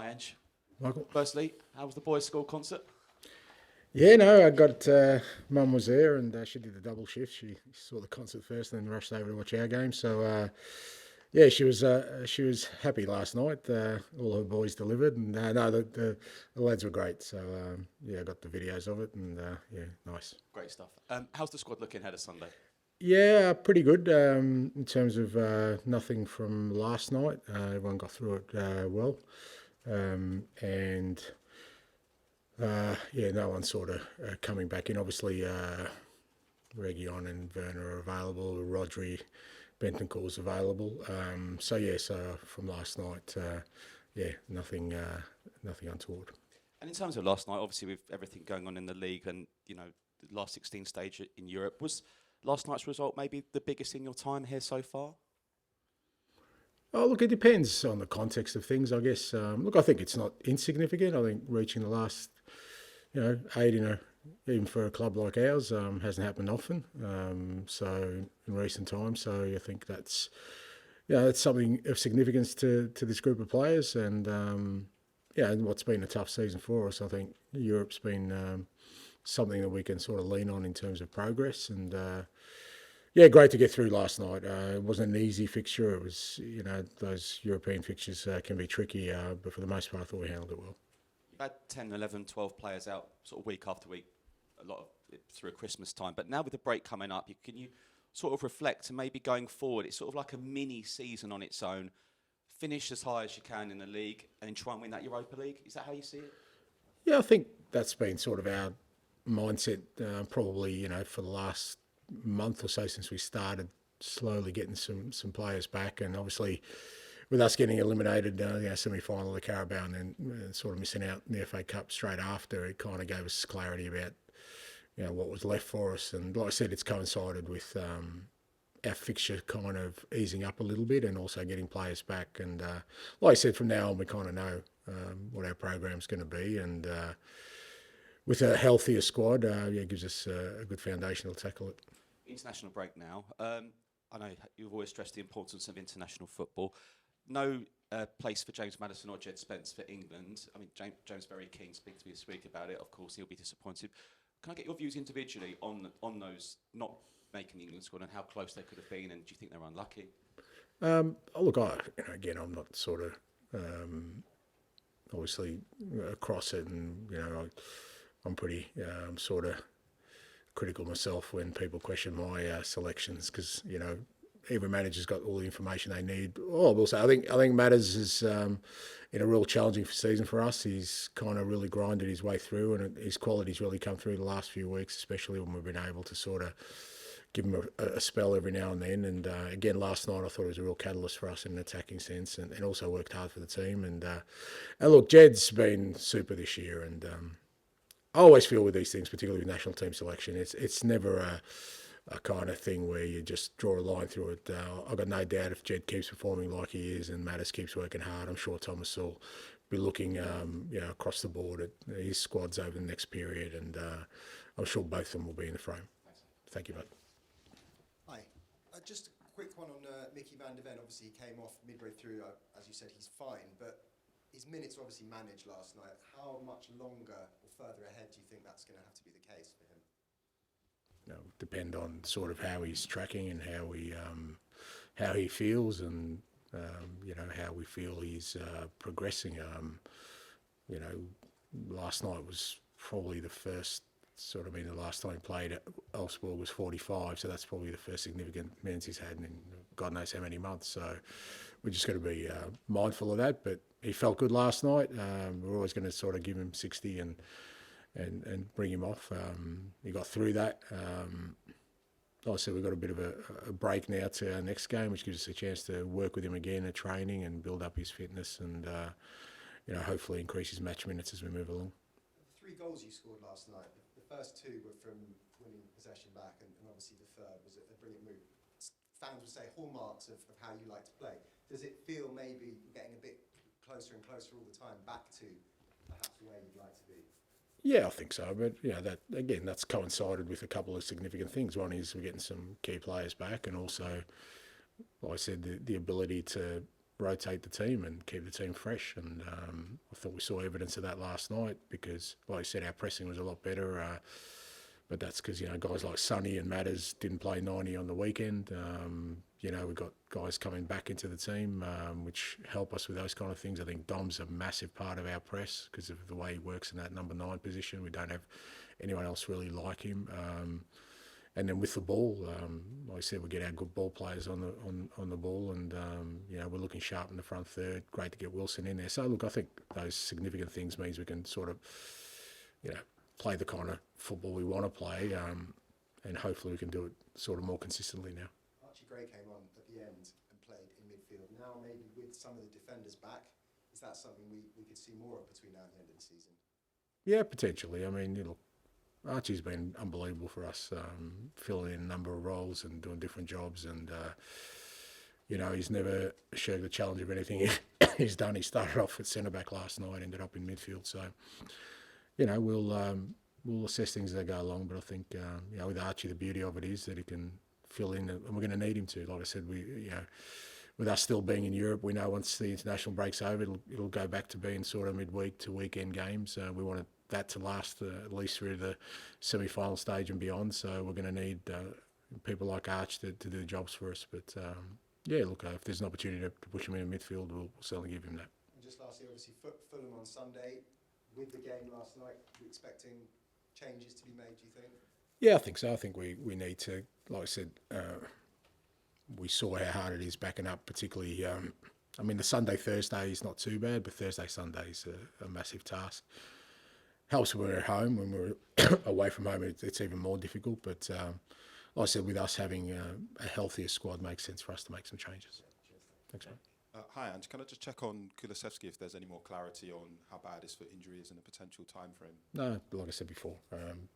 Hi, Ange. Michael? Firstly, how was the boys' school concert? Yeah, no, I got Mum was there and she did the double shift. She saw the concert first and then rushed over to watch our game. So yeah, she was happy last night. All her boys delivered, and no, the lads were great. So yeah, I got the videos of it, and yeah, nice. Great stuff. How's the squad looking ahead of Sunday? Yeah, pretty good in terms of nothing from last night. Everyone got through it well, and yeah, no one's sort of coming back in. Obviously, Region and Werner are available. Rodri, Bentancur's available. So yeah, so from last night, yeah, nothing untoward. And in terms of last night, obviously with everything going on in the league and the last 16 stage in Europe, was last night's result maybe the biggest in your time here so far? Oh, look, it depends on the context of things, I guess. Look, I think it's not insignificant. I think reaching the last, eight even for a club like ours, hasn't happened often. So in recent times, so I think that's something of significance to this group of players, and yeah, and what's been a tough season for us. I think Europe's been something that we can sort of lean on in terms of progress, and yeah, great to get through last night. It wasn't an easy fixture. It was, those European fixtures can be tricky, but for the most part, I thought we handled it well. You've had 10, 11, 12 players out sort of week after week, a lot of it through Christmas time. But now with the break coming up, can you sort of reflect and maybe going forward, it's sort of like a mini season on its own. Finish as high as you can in the league and then try and win that Europa League. Is that how you see it? Yeah, I think that's been sort of our mindset, probably, for the last month or so since we started slowly getting some players back, and obviously with us getting eliminated, semi-final of the Carabao and then sort of missing out in the FA Cup straight after, it kind of gave us clarity about what was left for us. And like I said, it's coincided with our fixture kind of easing up a little bit and also getting players back. And like I said, from now on we kind of know what our program's going to be, and with a healthier squad, yeah, it gives us a good foundation to tackle it. International break now. I know you've always stressed the importance of international football. No place for James Maddison or Jed Spence for England. I mean, James very keen to speak to me this week about it. Of course, he'll be disappointed. Can I get your views individually on those not making the England squad and how close they could have been, and do you think they were unlucky? Look, again, I'm not sort of obviously across it, and I'm pretty sort of critical myself when people question my selections, because every manager's got all the information they need. Oh, I will say, I think Matters is in a real challenging season for us. He's kind of really grinded his way through, and his quality's really come through the last few weeks, especially when we've been able to sort of give him a spell every now and then. And again, last night I thought it was a real catalyst for us in an attacking sense, and also worked hard for the team. And look, Jed's been super this year, and I always feel with these things, particularly with national team selection, it's never a kind of thing where you just draw a line through it. I've got no doubt if Jed keeps performing like he is and Mattis keeps working hard, I'm sure Thomas will be looking across the board at his squads over the next period, and I'm sure both of them will be in the frame. Thank you, mate. Hi. Just a quick one on Mickey van der Ven. Obviously, he came off midway through. As you said, he's fine, but his minutes were obviously managed last night. How much longer or further ahead do you think that's going to have to be the case for him? Depend on sort of how he's tracking and how he feels, and how we feel he's progressing. Last night was probably the first the last time he played at Elfsborg was 45, so that's probably the first significant minutes he's had in God knows how many months. So we're just got to be mindful of that. But he felt good last night. We're always going to sort of give him 60 and bring him off. He got through that. Obviously, we've got a bit of a break now to our next game, which gives us a chance to work with him again at training and build up his fitness, and hopefully increase his match minutes as we move along. The 3 goals you scored last night, the first 2 were from winning possession back, and obviously the third was a brilliant move. Fans would say hallmarks of how you like to play. Does it feel maybe you're getting a bit closer and closer all the time back to perhaps where you'd like to be? Yeah, I think so. But that's coincided with a couple of significant things. One is we're getting some key players back, and also, like I said, the ability to rotate the team and keep the team fresh. And I thought we saw evidence of that last night because, like I said, our pressing was a lot better. But that's because, guys like Sonny and Matters didn't play 90 on the weekend. We've got guys coming back into the team, which help us with those kind of things. I think Dom's a massive part of our press because of the way he works in that number 9 position. We don't have anyone else really like him. And then with the ball, like I said, we get our good ball players on the ball, and we're looking sharp in the front third. Great to get Wilson in there. So look, I think those significant things means we can sort of, play the kind of football we want to play, and hopefully we can do it sort of more consistently now. Archie Gray came on at the end and played in midfield. Now maybe with some of the defenders back, is that something we could see more of between now and the end of the season? Yeah, potentially. I mean, Archie's been unbelievable for us, filling in a number of roles and doing different jobs, and he's never shirked the challenge of anything he's done. He started off at centre back last night, ended up in midfield. So, we'll assess things as they go along. But I think with Archie, the beauty of it is that he can fill in, and we're going to need him to. Like I said, with us still being in Europe, we know once the international break's over, it'll go back to being sort of midweek to weekend games. We wanted that to last at least through the semi-final stage and beyond. So we're going to need people like Arch to do the jobs for us. But if there's an opportunity to push him in midfield, we'll certainly give him that. And just lastly, obviously Fulham on Sunday. With the game last night, we're expecting changes to be made, do you think? Yeah, I think so. I think we need to, like I said, we saw how hard it is backing up, particularly, the Sunday-Thursday is not too bad, but Thursday-Sunday is a massive task. Helps when we're at home. When we're away from home, it's even more difficult. But like I said, with us having a healthier squad, makes sense for us to make some changes. Thanks, mate. Hi, Ange. Can I just check on Kulusevski if there's any more clarity on how bad his foot injury is and a potential time frame? No, like I said before,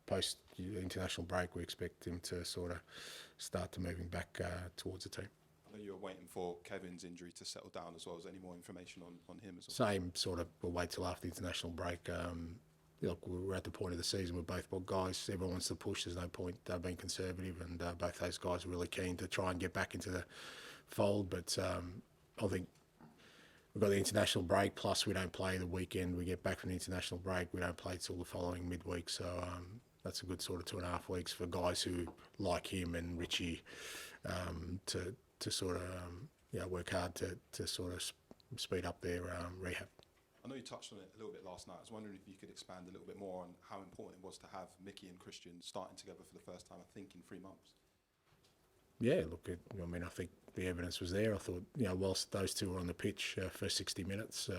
post international break, we expect him to sort of start to moving back towards the team. I know you were waiting for Kevin's injury to settle down as well. Is there any more information on him as well? Same sort of, we'll wait till after the international break. We're at the point of the season where both guys, everyone wants to push. There's no point being conservative, and both those guys are really keen to try and get back into the fold. But I think we've got the international break, plus we don't play the weekend. We get back from the international break, we don't play till the following midweek. So that's a good sort of 2.5 weeks for guys who, like him and Richie, to sort of work hard to sort of speed up their rehab. I know you touched on it a little bit last night. I was wondering if you could expand a little bit more on how important it was to have Mickey and Christian starting together for the first time, I think, in 3 months. Yeah, look, I think the evidence was there. I thought, whilst those two were on the pitch for 60 minutes,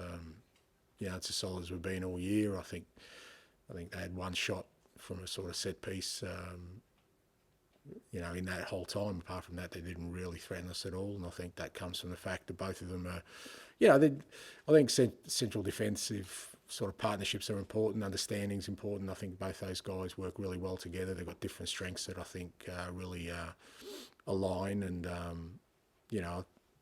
it's as solid as we've been all year. I think they had one shot from a sort of set piece, in that whole time. Apart from that, they didn't really threaten us at all. And I think that comes from the fact that both of them are, I think central defensive sort of partnerships are important, understanding's important. I think both those guys work really well together. They've got different strengths that I think really align, and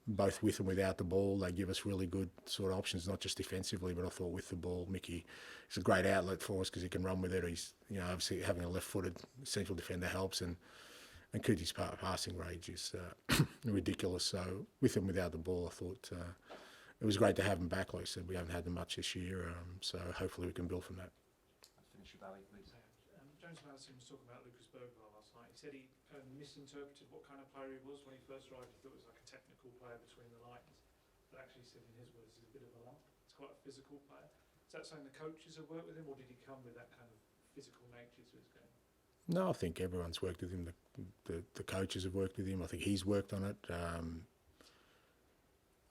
both with and without the ball, they give us really good sort of options, not just defensively, but I thought with the ball, Mickey is a great outlet for us because he can run with it. He's, obviously having a left-footed central defender helps, and Cootie's passing range is ridiculous. So with and without the ball, I thought it was great to have him back. Like I said, we haven't had them much this year, so hopefully we can build from that. Finish with Ali, please. James Madison was talking about Lucas Bergvall last night. He said he misinterpreted what kind of player he was when he first arrived. He thought it was like a technical player between the lines, but actually, said in his words, he's a bit of a lump. He's quite a physical player. Is that something the coaches have worked with him, or did he come with that kind of physical nature to his game? No, I think everyone's worked with him. The coaches have worked with him. I think he's worked on it.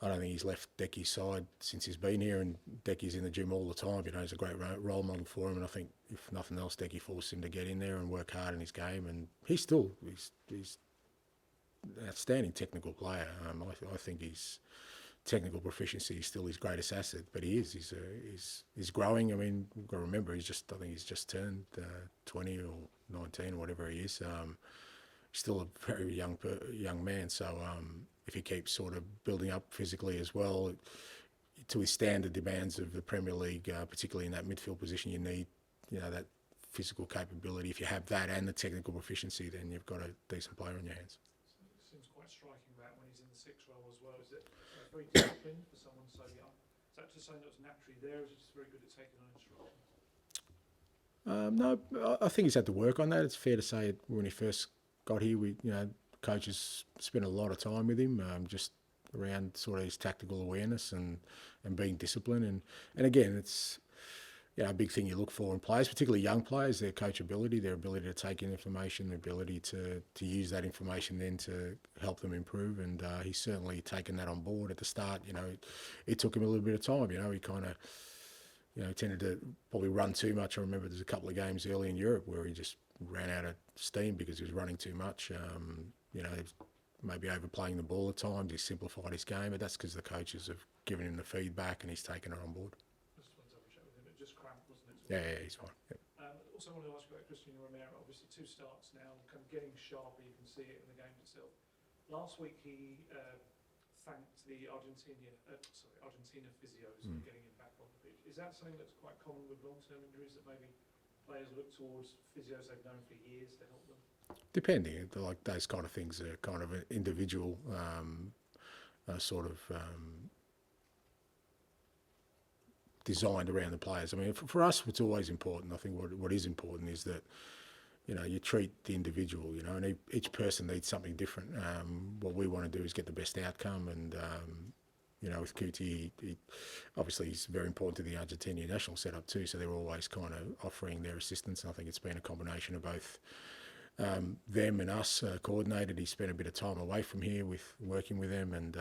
I don't think he's left Deki's side since he's been here, and Deki's in the gym all the time. He's a great role model for him, and I think if nothing else, Deki forced him to get in there and work hard in his game, and he's an outstanding technical player. I think his technical proficiency is still his greatest asset, but he's growing. I mean, we've got to remember, I think he's just turned 20 or 19 or whatever he is. He's still a very young man, so if he keeps sort of building up physically as well, to withstand the demands of the Premier League, particularly in that midfield position, you need that physical capability. If you have that and the technical proficiency, then you've got a decent player in your hands. It seems quite striking that when he's in the 6 role as well. Is it very disciplined for someone so young? Is that to just something that was naturally there, or is he just very good at taking on instructions? No, I think he's had to work on that. It's fair to say when he first got here, coaches spent a lot of time with him, just around sort of his tactical awareness and being disciplined. And again, it's a big thing you look for in players, particularly young players, their coachability, their ability to take in information, their ability to use that information then to help them improve. And he's certainly taken that on board at the start. It took him a little bit of time. He kind of tended to probably run too much. I remember there's a couple of games early in Europe where he just ran out of steam because he was running too much. Maybe overplaying the ball at times. He simplified his game, but that's because the coaches have given him the feedback and he's taken it on board. Just want to double check with him. It just cramped, wasn't it? Yeah, he's fine. Yeah. Also, I wanted to ask you about Christian Romero. Obviously, 2 starts now, kind of getting sharper. You can see it in the game itself. Last week, he thanked the Argentina physios for getting him back on the pitch. Is that something that's quite common with long-term injuries, that maybe players look towards physios they've known for years to help them? Depending, like those kind of things are kind of an individual designed around the players. I mean, for us, what's always important, I think what is important is that, you treat the individual, and each person needs something different. What we want to do is get the best outcome, and, with QT, obviously he's very important to the Argentinian national setup too, so they're always kind of offering their assistance, and I think it's been a combination of both them and us coordinated. He spent a bit of time away from here with working with them, and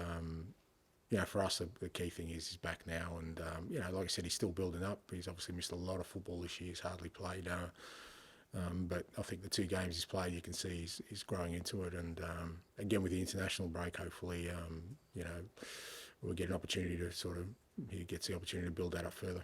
for us the key thing is he's back now, and like I said, he's still building up. He's obviously missed a lot of football this year. He's hardly played, but I think the 2 games he's played, you can see he's growing into it, and again with the international break, hopefully we'll get an opportunity to he gets the opportunity to build that up further.